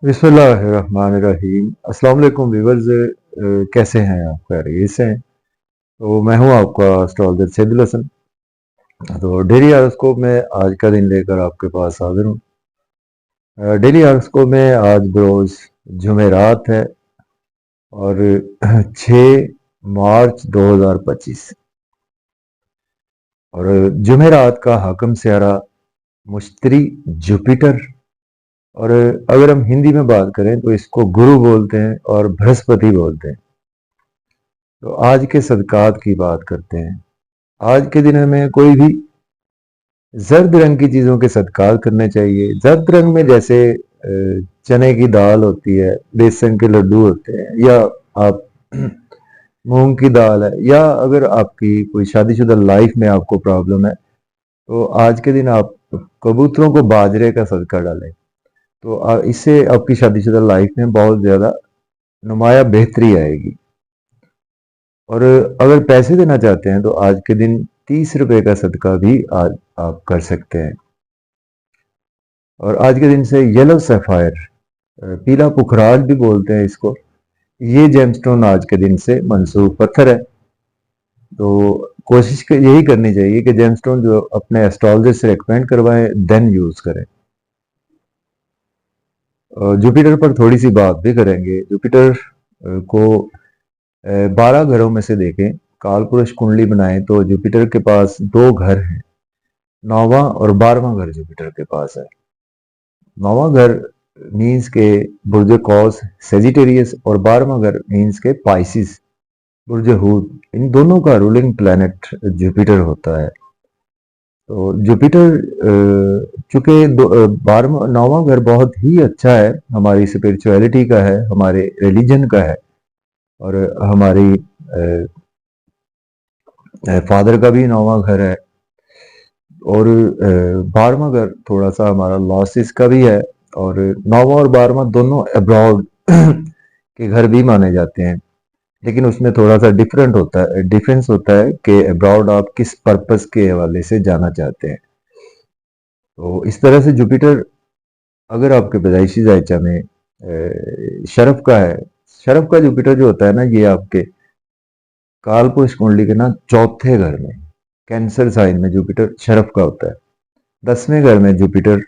बिस्मिल्लाहिर्रहमानिर्रहीम। अस्सलाम वालेकुम व्यूअर्स। कैसे हैं आप? खैरियत से हैं? तो मैं हूं आपका एस्ट्रोलॉजर सैदुल हसन। तो डेली हॉरोस्कोप में आज का दिन लेकर आपके पास हाजिर हूं। डेली हॉरोस्कोप में आज बरोज जुमेरात है और 6 मार्च 2025 और जुमेरात का हाकम सियारा मुश्तरी जुपिटर। और अगर हम हिंदी में बात करें तो इसको गुरु बोलते हैं और बृहस्पति बोलते हैं। तो आज के सदकात की बात करते हैं। आज के दिन हमें कोई भी जर्द रंग की चीजों के सदकात करने चाहिए। जर्द रंग में जैसे चने की दाल होती है, बेसन के लड्डू होते हैं, या आप मूंग की दाल है, या अगर आपकी कोई शादीशुदा लाइफ में आपको प्रॉब्लम है तो आज के दिन आप कबूतरों को बाजरे का सदका डालें। तो इससे आपकी शादीशुदा लाइफ में बहुत ज्यादा नुमाया बेहतरी आएगी। और अगर पैसे देना चाहते हैं तो आज के दिन 30 रुपए का सदका भी आज आप कर सकते हैं। और आज के दिन से येलो सैफायर, पीला पुखराज भी बोलते हैं इसको, ये जेमस्टोन आज के दिन से मंसूब पत्थर है। तो कोशिश यही करनी चाहिए कि जेमस्टोन जो अपने एस्ट्रोलॉजर से रिकमेंड करवाएं देन यूज करें। जुपिटर पर थोड़ी सी बात भी करेंगे। जुपिटर को 12 घरों में से देखें, काल पुरुष कुंडली बनाएं तो जुपिटर के पास 2 घर हैं। 9वां और 12वां घर जुपिटर के पास है। 9वां घर मीन्स के बुर्ज कौस सेजिटेरियस और 12वां घर मीन्स के पाइसिस बुर्ज हूत। इन दोनों का रूलिंग प्लैनेट जुपिटर होता है। तो जुपिटर चूंकि 9वां घर बहुत ही अच्छा है, हमारी स्पिरिचुअलिटी का है, हमारे रिलीजन का है, और हमारी फादर का भी 9वां घर है। और 12वां घर थोड़ा सा हमारा लॉसेस का भी है। और 9वां और 12वां दोनों अब्रॉड के घर भी माने जाते हैं, लेकिन उसमें थोड़ा सा डिफरेंस होता है कि अब्रॉड आप किस पर्पस के हवाले से जाना चाहते हैं। तो इस तरह से जुपिटर अगर आपके पैदाइशी जायचा में शरफ का है, शरफ का जुपिटर जो होता है ना, ये आपके काल पुरुष कुंडली के ना चौथे घर में कैंसर साइन में जुपिटर शरफ का होता है। 10वें घर में जुपिटर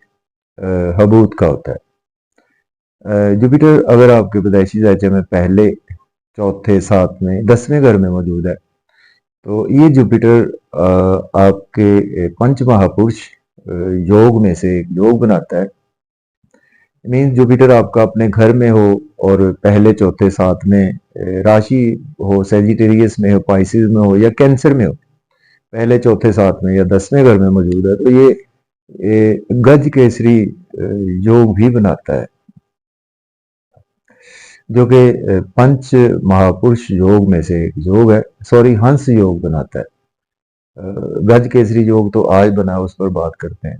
हबूत का होता है। जुपिटर अगर आपके पैदाइशी जायचे में पहले, चौथे, 7वें, 10वें घर में मौजूद है तो ये जुपिटर आपके पंच महापुरुष योग में से एक योग बनाता है। मीन्स जुपिटर आपका अपने घर में हो और पहले, चौथे, 7वें राशि हो, सेजिटेरियस में हो, पाइसिस में हो, या कैंसर में हो, पहले, चौथे, 7वें या 10वें घर में मौजूद है तो ये गज केसरी योग भी बनाता है, जो कि पंच महापुरुष योग में से एक योग है। सॉरी, हंस योग बनाता है। गज केसरी योग तो आज बना है, उस पर बात करते हैं।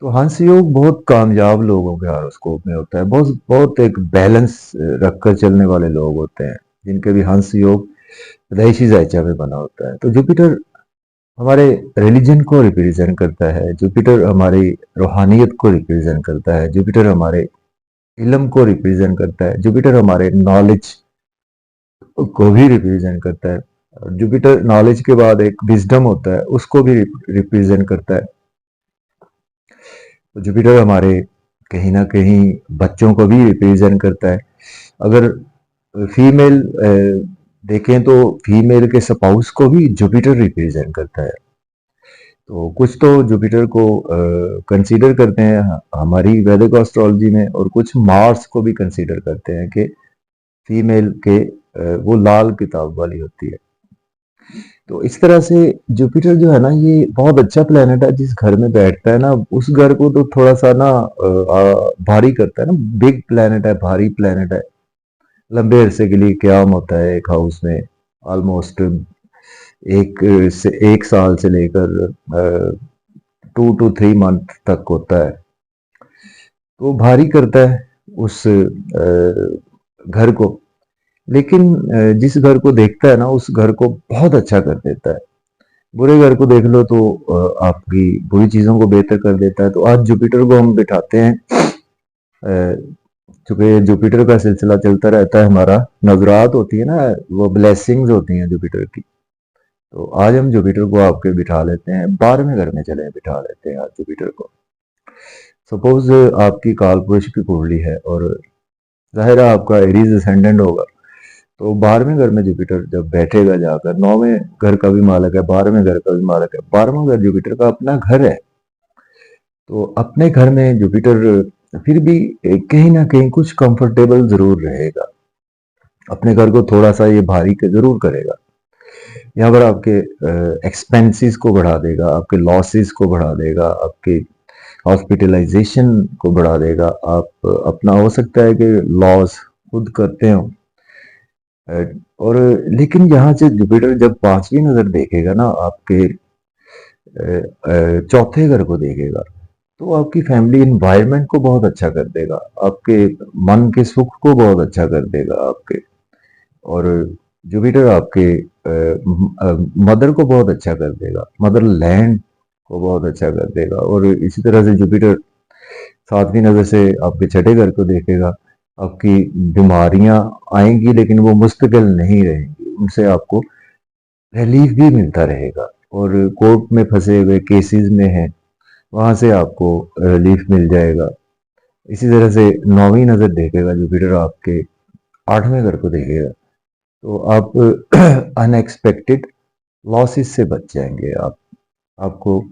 तो हंस योग बहुत कामयाब लोगों के हॉरोस्कोप में होता है। बहुत बहुत एक बैलेंस रखकर चलने वाले लोग होते हैं जिनके भी हंस योग पैदाइशी जायचा में बना होता है। तो जुपिटर हमारे रिलीजन को रिप्रेजेंट करता है, जुपिटर हमारी रूहानियत को रिप्रेजेंट करता है, जुपिटर हमारे इल्म को रिप्रेजेंट करता है, जुपिटर हमारे नॉलेज को भी रिप्रेजेंट करता है। जुपिटर नॉलेज के बाद एक विजडम होता है, उसको भी रिप्रेजेंट करता है। तो जुपिटर हमारे कहीं ना कहीं बच्चों को भी रिप्रेजेंट करता है। अगर फीमेल देखें तो फीमेल के स्पाउस को भी जुपिटर रिप्रेजेंट करता है। तो कुछ तो जुपिटर को कंसीडर करते हैं हमारी वैदिक एस्ट्रोलॉजी में, और कुछ मार्स को भी कंसीडर करते हैं कि फीमेल के वो लाल किताब वाली होती है। तो इस तरह से जुपिटर जो है ना, ये बहुत अच्छा प्लेनेट है। जिस घर में बैठता है ना, उस घर को तो थोड़ा सा ना भारी करता है ना। बिग प्लेनेट है, भारी प्लेनेट है। लंबे अरसे के लिए क्याम होता है एक हाउस में, ऑलमोस्ट एक साल से लेकर 2 to 3 मंथ तक होता है। तो भारी करता है उस घर को। लेकिन जिस घर को देखता है ना, उस घर को बहुत अच्छा कर देता है। बुरे घर को देख लो तो आपकी बुरी चीजों को बेहतर कर देता है। तो आज जुपिटर को हम बिठाते हैं चूंकि जुपिटर का सिलसिला चलता रहता है हमारा, नजरात होती है ना, वो ब्लेसिंग्स होती हैं जुपिटर की। तो आज हम जुपिटर को आपके बिठा लेते हैं 12वें घर में, चले बिठा लेते हैं आज जुपिटर को। सपोज आपकी कालपुरुष की कुंडली है और जाहिर है आपका एरीज असेंडेंट होगा, तो 12वें घर में जुपिटर जब बैठेगा जाकर, 9वें घर का भी मालक है, 12वें घर का भी मालक है, 12वां घर जुपिटर का अपना घर है। तो अपने घर में जुपिटर फिर भी कहीं ना कहीं कुछ कंफर्टेबल जरूर रहेगा, अपने घर को थोड़ा सा ये भारी के जरूर करेगा। यहाँ पर आपके एक्सपेंसेस को बढ़ा देगा, आपके लॉसेस को बढ़ा देगा, आपके हॉस्पिटलाइजेशन को बढ़ा देगा। आप अपना हो सकता है कि लॉस खुद करते हो। और लेकिन यहाँ से जुपिटर जब 5वीं नजर देखेगा ना आपके चौथे घर को देखेगा, तो आपकी फैमिली इन्वायरमेंट को बहुत अच्छा कर देगा, आपके मन के सुख को बहुत अच्छा कर देगा आपके। और जुपिटर आपके मदर को बहुत अच्छा कर देगा, मदर लैंड को बहुत अच्छा कर देगा। और इसी तरह से जुपिटर 7वीं नजर से आपके छठे घर को देखेगा। आपकी बीमारियां आएंगी लेकिन वो मुस्तकिल नहीं रहेंगी, उनसे आपको रिलीफ भी मिलता रहेगा। और कोर्ट में फंसे हुए केसेस में है, वहां से आपको रिलीफ मिल जाएगा। इसी तरह से 9वीं नजर देखेगा जुपिटर आपके 8वें घर को देखेगा, तो आप अनएक्सपेक्टेड लॉसेस से बच जाएंगे। आपको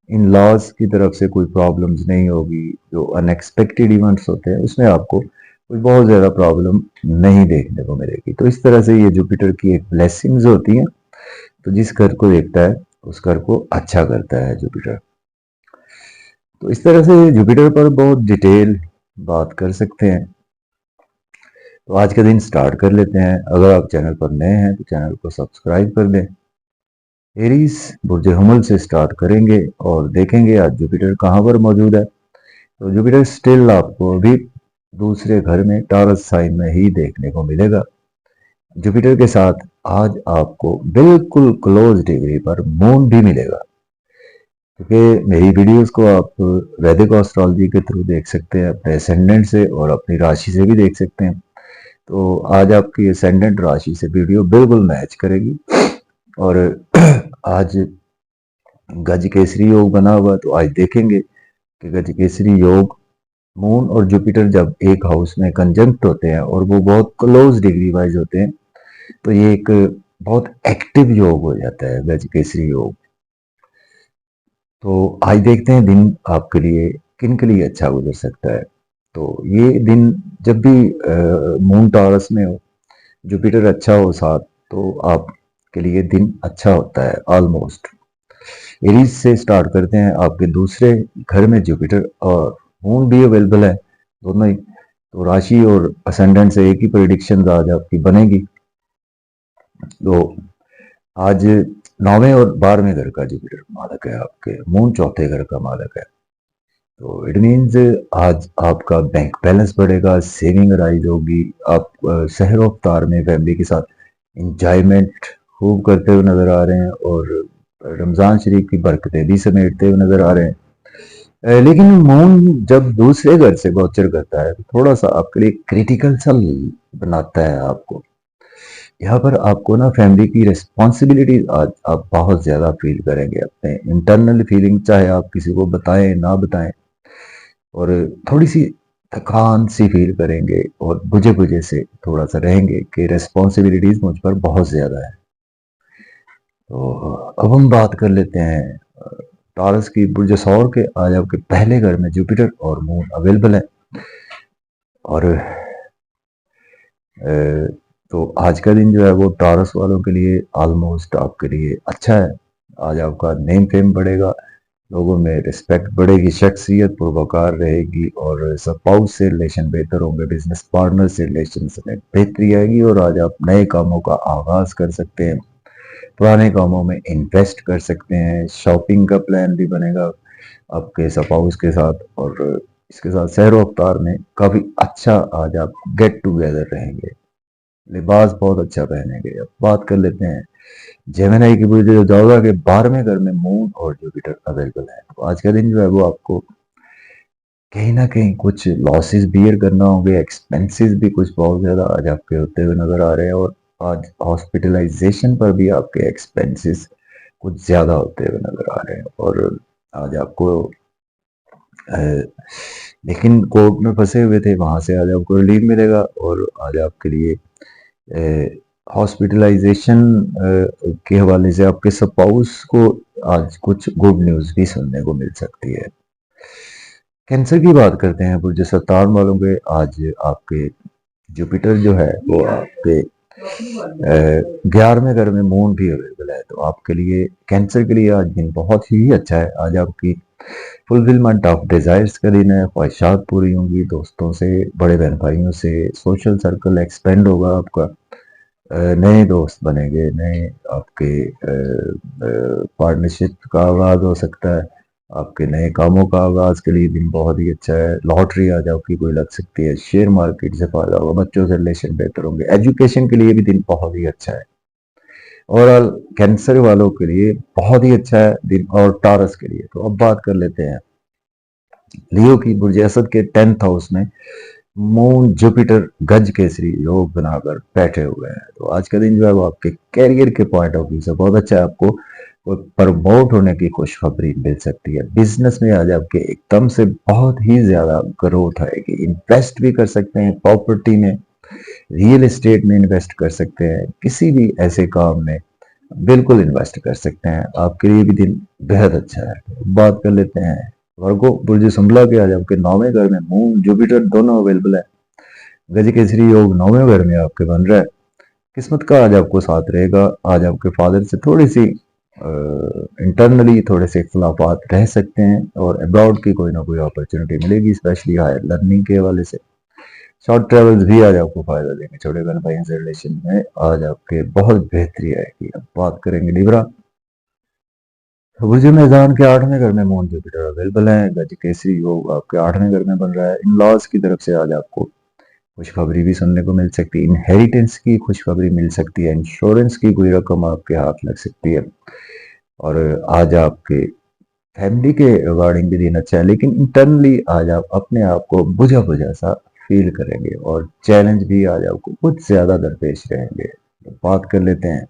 इन लॉज की तरफ से कोई प्रॉब्लम्स नहीं होगी। जो अनएक्सपेक्टेड इवेंट्स होते हैं उसमें आपको कोई बहुत ज़्यादा प्रॉब्लम नहीं देखने को मिलेगी। तो इस तरह से ये जुपिटर की एक ब्लेसिंग्स होती हैं। तो जिस घर को देखता है उस घर को अच्छा करता है जुपिटर। तो इस तरह से जुपिटर पर बहुत डिटेल बात कर सकते हैं। तो आज का दिन स्टार्ट कर लेते हैं। अगर आप चैनल पर नए हैं तो चैनल को सब्सक्राइब कर दें। एरीज बुर्ज हमल से स्टार्ट करेंगे और देखेंगे आज जुपिटर कहाँ पर मौजूद है। तो जुपिटर स्टिल आपको अभी दूसरे घर में टॉरस साइन में ही देखने को मिलेगा। जुपिटर के साथ आज आपको बिल्कुल क्लोज डिग्री पर मून भी मिलेगा। क्योंकि मेरी वीडियोस को आप वैदिक एस्ट्रोलॉजी के थ्रू देख सकते हैं, अपने असेंडेंट से और अपनी राशि से भी देख सकते हैं। तो आज आपकी असेंडेंट राशि से वीडियो बिल्कुल मैच करेगी। और आज गज केसरी योग बना हुआ, तो आज देखेंगे कि गज केसरी योग मून और जुपिटर जब एक हाउस में कंजंक्ट होते हैं और वो बहुत क्लोज डिग्री वाइज होते हैं, तो ये एक बहुत एक्टिव योग हो जाता है गज केसरी योग। तो आज देखते हैं दिन आपके लिए किन के लिए अच्छा गुजर सकता है। तो ये दिन जब भी मून टॉरस में हो, जुपिटर अच्छा हो साथ, तो आपके लिए दिन अच्छा होता है ऑलमोस्ट। एरीज से स्टार्ट करते हैं। आपके दूसरे घर में जुपिटर और मून भी अवेलेबल है, दोनों ही। तो राशि और असेंडेंट से एक ही प्रेडिक्शन आज आपकी बनेगी। तो आज 9वें और 12वें घर का जुपिटर मालक है, आपके मून चौथे घर का मालक है। तो इट मीन्स आज आपका बैंक बैलेंस बढ़ेगा, सेविंग राइज होगी। आप शहर अवतार में फैमिली के साथ इंजॉयमेंट खूब करते हुए नजर आ रहे हैं और रमजान शरीफ की बरकतें भी समेटते हुए नजर आ रहे हैं। लेकिन मून जब दूसरे घर से गोचर करता है तो थोड़ा सा आपके लिए क्रिटिकल सा बनाता है आपको। यहाँ पर आपको ना फैमिली की रिस्पॉन्सिबिलिटी आज आप बहुत ज्यादा फील करेंगे, अपने इंटरनल फीलिंग, चाहे आप किसी को बताएं ना बताएं। और थोड़ी सी थकान सी फील करेंगे और बुझे बुझे से थोड़ा सा रहेंगे कि रिस्पॉन्सिबिलिटीज मुझ पर बहुत ज्यादा है। तो अब हम बात कर लेते हैं टॉरस की बुर्ज सौर के। आज आपके पहले घर में जुपिटर और मून अवेलेबल है। और तो आज का दिन जो है वो टॉरस वालों के लिए ऑलमोस्ट आपके लिए अच्छा है। आज आपका नेम फेम बढ़ेगा, लोगों में रिस्पेक्ट बढ़ेगी, शख्सियत पुरवकार रहेगी और स्पाउस से रिलेशन बेहतर होंगे, बिजनेस पार्टनर से रिलेशन में बेहतरी आएगी। और आज आप नए कामों का आगाज कर सकते हैं, पुराने कामों में इन्वेस्ट कर सकते हैं, शॉपिंग का प्लान भी बनेगा आपके स्पाउस के साथ। और इसके साथ सैर अवतार में काफी अच्छा आज आप गेट टुगेदर रहेंगे, लिबास बहुत अच्छा पहनेंगे। अब बात कर लेते हैं जेमिनी की बुर्ज जो जाओगा के 12वें घर में मून और जुपिटर अवेलेबल है। तो आज का दिन जो है वो आपको कहीं ना कहीं कुछ लॉसेस बियर करना होंगे, एक्सपेंसेस भी कुछ बहुत ज़्यादा आज आपके होते हुए नज़र आ रहे हैं, और आज हॉस्पिटलाइजेशन पर भी आपके एक्सपेंसेस कुछ ज़्यादा होते हुए नज़र आ रहे हैं। और आज आपको अ, लेकिन कोर्ट में फंसे हुए थे, वहां से आज आपको रिलीफ मिलेगा, और आज आपके लिए हॉस्पिटलाइजेशन के हवाले से आपके स्पाउस को आज कुछ गुड न्यूज़ भी सुनने को मिल सकती है। कैंसर की बात करते हैं बुर्ज सरतान वालों के, आज आपके जुपिटर जो है वो आपके 11वें घर में मून भी अवेलेबल है, तो आपके लिए कैंसर के लिए आज दिन बहुत ही अच्छा है। आज आपकी फुलफिलमेंट ऑफ डिजायर्स का दिन है, ख्वाहिशात पूरी होंगी, दोस्तों से, बड़े बहन भाइयों से सोशल सर्कल एक्सपेंड होगा आपका, नए दोस्त बनेंगे, नए आपके पार्टनरशिप का आगाज हो सकता है, आपके नए कामों का आगाज के लिए दिन बहुत ही अच्छा है। लॉटरी आज आपकी कोई लग सकती है, शेयर मार्केट से फायदा होगा, बच्चों से रिलेशन बेहतर होंगे, एजुकेशन के लिए भी दिन बहुत ही अच्छा है। ओवरऑल कैंसर वालों के लिए बहुत ही अच्छा है दिन। और टारस के लिए तो अब बात कर लेते हैं लियो की। बुर्ज असद के 10th हाउस में मून जुपिटर गज केसरी योग बनाकर बैठे हुए हैं, तो आज का दिन जो है वो आपके कैरियर के पॉइंट ऑफ व्यू से बहुत अच्छा है। आपको प्रमोट होने की खुशखबरी मिल सकती है। बिजनेस में आज आपके एकदम से बहुत ही ज्यादा ग्रोथ आएगी। इन्वेस्ट भी कर सकते हैं प्रॉपर्टी में, रियल एस्टेट में इन्वेस्ट कर सकते हैं, किसी भी ऐसे काम में बिल्कुल इन्वेस्ट कर सकते हैं। आपके लिए भी दिन बेहद अच्छा है। बात कर लेते हैं वर्गो बुर्ज संभला के। आज आपके 9वें घर में मून जुपिटर दोनों अवेलेबल है। गज केसरी योग 9वें घर में आपके बन रहा है। किस्मत का आज आपको साथ रहेगा। आज आपके फादर से थोड़ी सी इंटरनली थोड़े से इख्तलाफात रह सकते हैं, और अब्रॉड की कोई ना कोई अपॉर्चुनिटी मिलेगी, स्पेशली हायर लर्निंग के हवाले से। शॉर्ट ट्रेवल्स भी आज आपको फायदा देंगे। छोटे बहन भाइयों से रिलेशन में आज आपके बहुत बेहतरी आएगी। अब बात करेंगे लिब्रा। बुर्ज मैदान के 8वें घर में मून जुपिटर अवेलेबल है। गज केसरी योग आपके 8वें घर में बन रहा है। इन लॉज की तरफ से आज आपको खुशखबरी भी सुनने को मिल सकती है। इनहेरिटेंस की खुशखबरी मिल सकती है। इंश्योरेंस की कोई रकम आपके हाथ लग सकती है। और आज आपके फैमिली के रिगार्डिंग भी दिन अच्छा है, लेकिन इंटरनली आज आप अपने आप को बुझा बुझा सा फील करेंगे, और चैलेंज भी आज आपको कुछ ज्यादा दरपेश रहेंगे। तो बात कर लेते हैं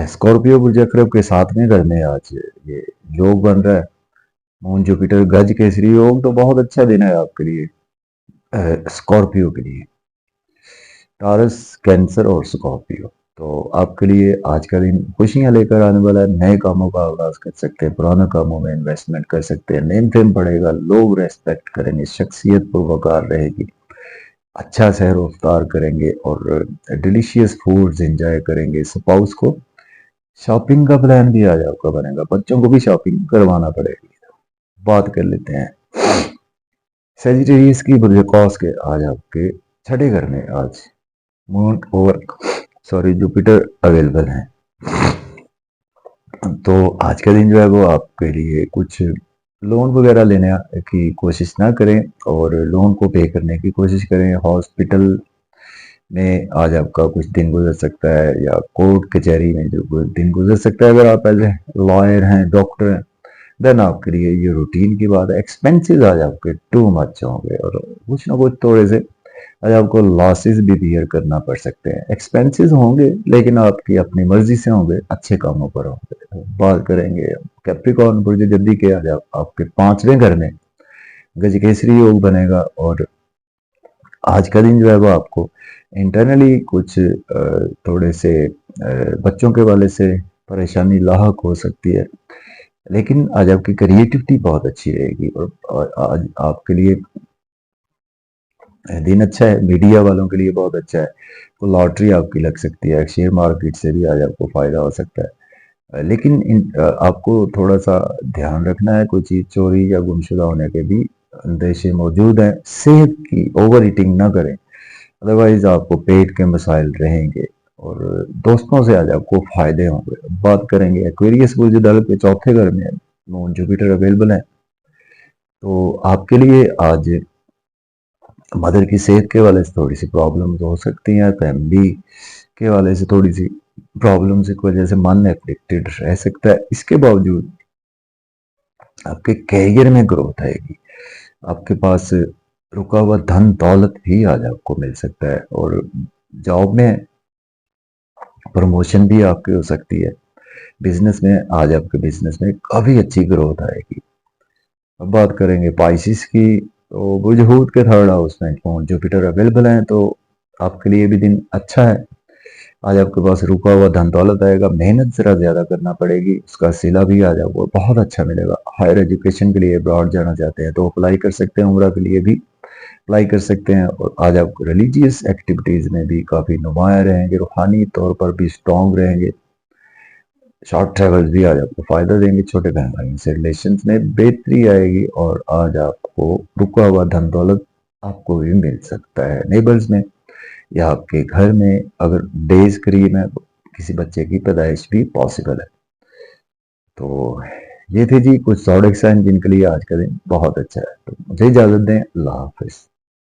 स्कॉर्पियो बुर्ज अकरब के 7वें घर में आज ये योग बन रहा है। मून जुपिटर गज केसरी योग, तो बहुत अच्छा दिन है आपके लिए स्कॉर्पियो के लिए। टारस कैंसर और स्कॉर्पियो, तो आपके लिए आज का दिन खुशियां लेकर आने वाला है। नए कामों का आगाज कर सकते हैं, पुराने कामों में इन्वेस्टमेंट कर सकते हैं, नेम फेम बढ़ेगा, लोग रेस्पेक्ट करेंगे, शख्सियत पुरवकार रहेगी, अच्छा सैर रफ्तार करेंगे, और डिलीशियस फूड्स एंजॉय करेंगे। स्पाउस को शॉपिंग का प्लान भी आज आपका बनेगा, बच्चों को भी शॉपिंग करवाना पड़ेगी। बात कर लेते हैं सेजिटेरियस की बुर्ज कॉस के। आज आपके 6ठे घर में आज मून और जुपिटर अवेलेबल हैं। तो आज का दिन जो है वो आपके लिए कुछ लोन वगैरह लेने की कोशिश ना करें, और लोन को पे करने की कोशिश करें। हॉस्पिटल में आज आपका कुछ दिन गुजर सकता है, या कोर्ट कचहरी में जो कुछ दिन गुजर सकता है। अगर आप एज ए लॉयर हैं, डॉक्टर हैं, देन आपके लिए ये रूटीन की बात है। एक्सपेंसेस आज आपके टू मच होंगे, और कुछ ना कुछ थोड़े से आज आपको लॉसेस भी बियर करना पड़ सकते हैं। एक्सपेंसेस होंगे, लेकिन आपकी अपनी मर्जी से होंगे, अच्छे कामों पर होंगे। बात करेंगे कैप्रिकॉर्न बुर्ज जल्दी के। आज आपके 5वें घर में गजकेसरी योग बनेगा, और आज का दिन जो है वो आपको इंटरनली कुछ थोड़े से बच्चों के वाले से परेशानी लाहक हो सकती है, लेकिन आज आपकी क्रिएटिविटी बहुत अच्छी रहेगी, और आज आपके लिए दिन अच्छा है। मीडिया वालों के लिए बहुत अच्छा है। तो लॉटरी आपकी लग सकती है, शेयर मार्केट से भी आज आपको फायदा हो सकता है। लेकिन आपको थोड़ा सा ध्यान रखना है, कोई चीज चोरी या गुमशुदा होने के भी अंदेशे मौजूद हैं। सेहत की ओवर ईटिंग ना करें, अदरवाइज आपको पेट के मसाइल रहेंगे, और दोस्तों से आज आपको फायदे होंगे। बात करेंगे एक्वेरियस बुर्ज दल के 4थे घर में मून जुपिटर अवेलेबल है, तो आपके लिए आज मदर की सेहत के वाले से थोड़ी सी प्रॉब्लम्स हो सकती हैं। फैमिली के वाले से थोड़ी सी प्रॉब्लम्स की वजह से मन एफेक्टेड रह सकता है। इसके बावजूद आपके करियर में ग्रोथ आएगी, आपके पास रुका हुआ धन दौलत भी आज आपको मिल सकता है, और जॉब में प्रमोशन भी आपकी हो सकती है। बिजनेस में आज आपके बिजनेस में काफी अच्छी ग्रोथ आएगी। अब बात करेंगे पाइसिस की, तो बुझहूत के थर्ड हाउस में जुपिटर अवेलेबल है, तो आपके लिए भी दिन अच्छा है। आज आपके पास रुका हुआ धन दौलत आएगा, मेहनत जरा ज्यादा करना पड़ेगी, उसका सिला भी आज आपको बहुत अच्छा मिलेगा। हायर एजुकेशन के लिए अब्रॉड जाना चाहते हैं तो अप्लाई कर सकते हैं, उम्रा के लिए भी अप्लाई कर सकते हैं। और आज आप रिलीजियस एक्टिविटीज में भी काफी नुमाया रहेंगे, रूहानी तौर पर भी स्ट्रांग रहेंगे। शॉर्ट ट्रेवल्स भी आज आपको फायदा देंगे, छोटे बहन भाइयों से रिलेशन में बेहतरी आएगी, और आज आपको रुका हुआ धन दौलत आपको भी मिल सकता है। नेबर्स में या आपके घर में अगर डेज करीब है तो किसी बच्चे की पैदाइश भी पॉसिबल है। तो ये थे जी कुछ सॉडिक साइन जिनके लिए आज का दिन बहुत अच्छा है। तो मुझे इजाजत दें, अल्लाह हाफिज।